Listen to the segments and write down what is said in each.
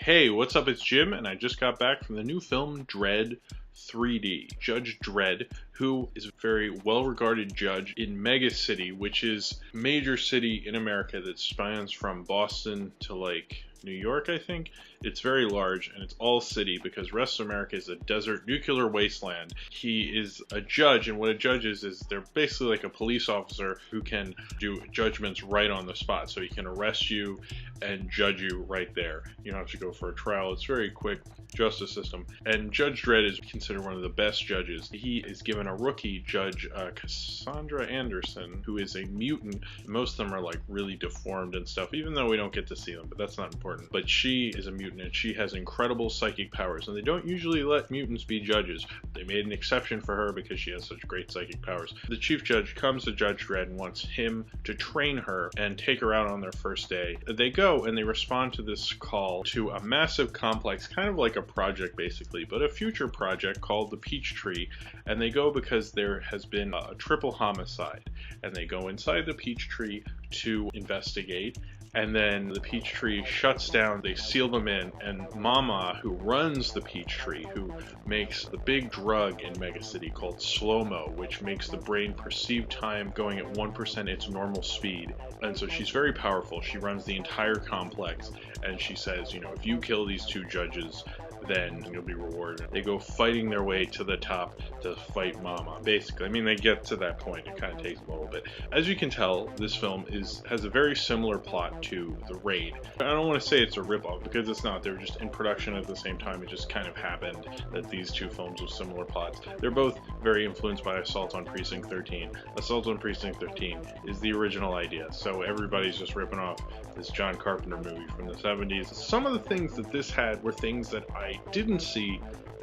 Hey, what's up? It's Jim, and I just got back from the new film Dredd 3D. Judge Dredd, who is a very well-regarded judge in Mega City, which is a major city in America that spans from Boston to like New York, I think. It's very large, and it's all city because rest of America is a desert nuclear wasteland. He is a judge, and what a judge is they're basically like a police officer who can do judgments right on the spot. So he can arrest you and judge you right there. You don't have to go for a trial. It's very quick justice system. And Judge Dredd is considered one of the best judges. He is given a rookie judge, Cassandra Anderson, who is a mutant. Most of them are like really deformed and stuff, even though we don't get to see them, but that's not important. But she is a mutant, and she has incredible psychic powers, and they don't usually let mutants be judges. They made an exception for her because she has such great psychic powers. The chief judge comes to Judge Dredd and wants him to train her and take her out on their first day. They go and they respond to this call to a massive complex, kind of like a project basically, but a future project called the Peachtree. And they go because there has been a triple homicide, and they go inside the Peachtree to investigate. And then the Peachtree shuts down, they seal them in, and Mama, who runs the Peachtree, who makes the big drug in Mega City called slow-mo, which makes the brain perceive time going at 1% its normal speed. And so she's very powerful. She runs the entire complex, and she says, you know, if you kill these two judges, then you'll be rewarded. They go fighting their way to the top to fight Mama, basically. I mean, they get to that point. It kind of takes a little bit. As you can tell, this film has a very similar plot to The Raid. I don't want to say it's a ripoff, because it's not. They were just in production at the same time. It just kind of happened that these two films with similar plots. They're both very influenced by Assault on Precinct 13. Assault on Precinct 13 is the original idea, so everybody's just ripping off this John Carpenter movie from the 70s. Some of the things that this had were things that I didn't see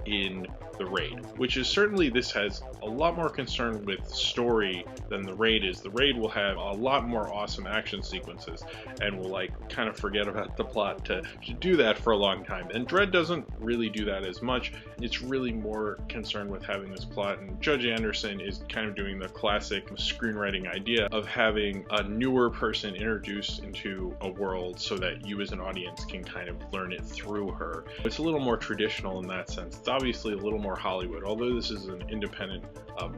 in The Raid, which is certainly, this has a lot more concern with story than The Raid is. The Raid will have a lot more awesome action sequences and will like kind of forget about the plot to do that for a long time. And Dredd doesn't really do that as much. It's really more concerned with having this plot, and Judge Anderson is kind of doing the classic screenwriting idea of having a newer person introduced into a world so that you as an audience can kind of learn it through her. It's a little more traditional in that sense. It's obviously a little more Hollywood, although this is an independent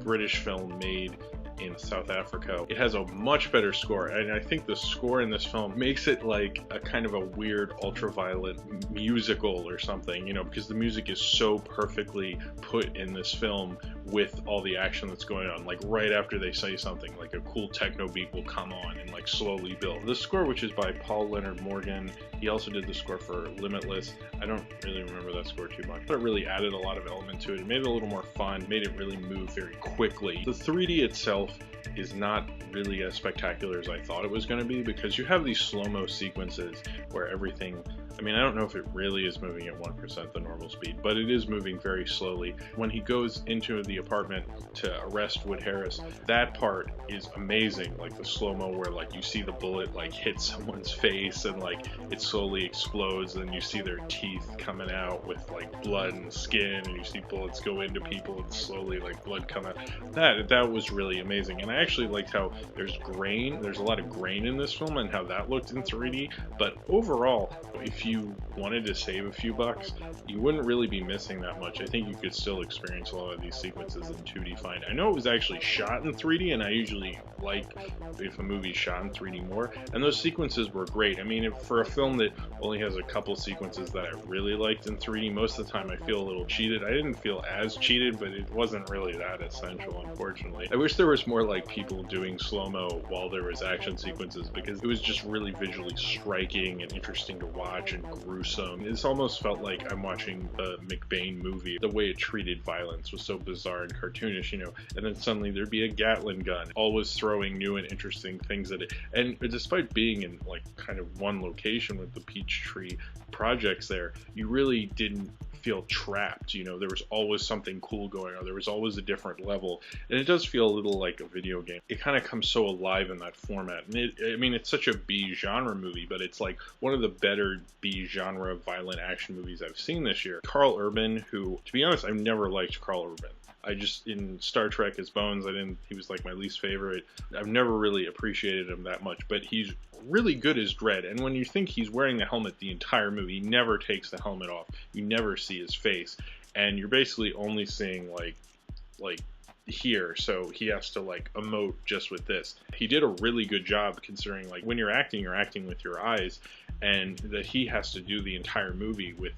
British film made in South Africa. It has a much better score, and I think the score in this film makes it like a kind of a weird ultraviolet musical or something, you know, because the music is so perfectly put in this film with all the action that's going on. Like right after they say something, like a cool techno beat will come on and like slowly build. The score, which is by Paul Leonard Morgan, he also did the score for Limitless. I don't really remember that score too much, but it really added a lot of element to it. It made it a little more fun, made it really move very quickly. The 3D itself is not really as spectacular as I thought it was going to be, because you have these slow-mo sequences where everything, I mean, I don't know if it really is moving at 1% the normal speed, but it is moving very slowly. When he goes into the apartment to arrest Wood Harris, that part is amazing. Like the slow-mo where like you see the bullet like hit someone's face and like it slowly explodes, and you see their teeth coming out with like blood and skin, and you see bullets go into people and slowly like blood come out. That was really amazing. And I actually liked how there's a lot of grain in this film and how that looked in 3D. But overall, if you wanted to save a few bucks, you wouldn't really be missing that much. I think you could still experience a lot of these sequences in 2D fine. I know it was actually shot in 3D, and I usually like if a movie's shot in 3D more, and those sequences were great. I mean, for a film that only has a couple sequences that I really liked in 3D, most of the time I feel a little cheated. I didn't feel as cheated, but it wasn't really that essential, unfortunately. I wish there was more like people doing slow-mo while there was action sequences, because it was just really visually striking and interesting to watch and gruesome. This almost felt like I'm watching a McBain movie. The way it treated violence was so bizarre and cartoonish, you know, and then suddenly there'd be a Gatling gun, always throwing new and interesting things at it. And despite being in like kind of one location with the Peachtree projects there, you really didn't feel trapped. You know, there was always something cool going on. There was always a different level, and it does feel a little like a video game. It kind of comes so alive in that format. And I mean, it's such a B genre movie, but it's like one of the better B genre violent action movies I've seen this year. Carl Urban, who, to be honest, I've never liked Carl Urban. I just, in Star Trek as Bones, he was like my least favorite. I've never really appreciated him that much, but he's really good as Dredd. And when you think he's wearing the helmet the entire movie, he never takes the helmet off. You never see his face, and you're basically only seeing like here, so he has to like emote just with this. He did a really good job, considering like when you're acting with your eyes, and that he has to do the entire movie with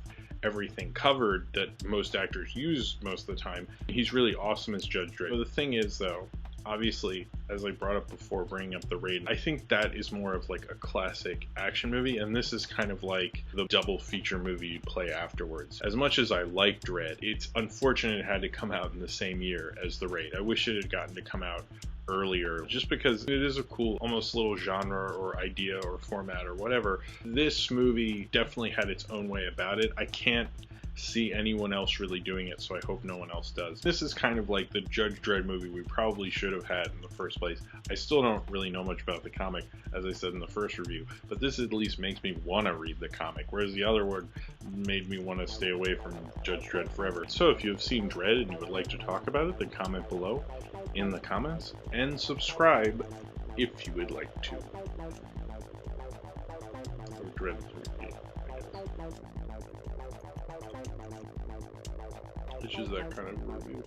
everything covered that most actors use most of the time. He's really awesome as Judge Dredd. But the thing is, though, obviously, as I brought up before, bringing up the Raid, I think that is more of like a classic action movie, and this is kind of like the double feature movie you play afterwards. As much as I like Dredd, it's unfortunate it had to come out in the same year as the Raid. I wish it had gotten to come out earlier, just because it is a cool almost little genre or idea or format or whatever. This movie definitely had its own way about it. I can't see anyone else really doing it, so I hope no one else does. This is kind of like the Judge Dredd movie we probably should have had in the first place. I still don't really know much about the comic, as I said in the first review, but this at least makes me want to read the comic, whereas the other one made me want to stay away from Judge Dredd forever. So if you have seen Dredd and you would like to talk about it, then comment below in the comments, and subscribe if you would like to. Or Dredd 3D, I guess. Which is that kind of review.